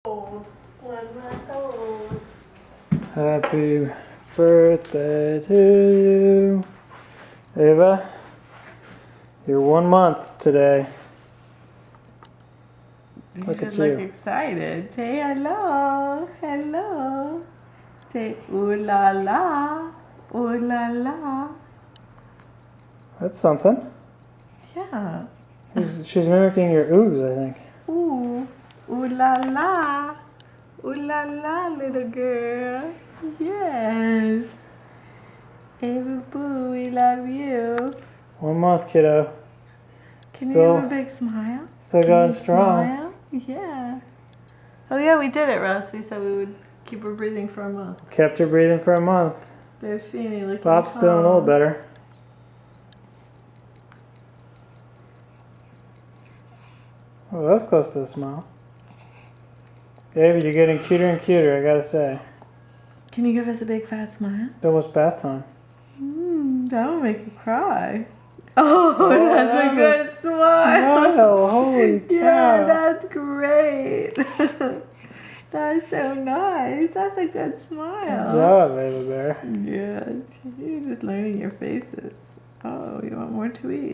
Old. 1 month old. Happy birthday to you. Ava, you're 1 month today. You should look excited. Say hello. Hello. Say ooh la la. Ooh la la. That's something. Yeah. She's mimicking your oohs, I think. Ooh. Ooh la la. Ooh la la, little girl. Yes. Ava Boo, we love you. 1 month, kiddo. Can you give a big smile? Still Can going you strong. Smile? Yeah. Oh yeah, we did it, Russ. We said we would keep her breathing for a month. Kept her breathing for a month. There's Sheenie looking Bob's calm. doing a little better. Oh, that's close to a smile. David, you're getting cuter and cuter, I gotta say. Can you give us a big fat smile? It's almost bath time. That will make you cry. Oh, that's a good smile. Holy cow. Yeah, that's great. That's so nice. That's a good smile. Good job, Ava Bear. Yes, you're just learning your faces. Oh, you want more to eat?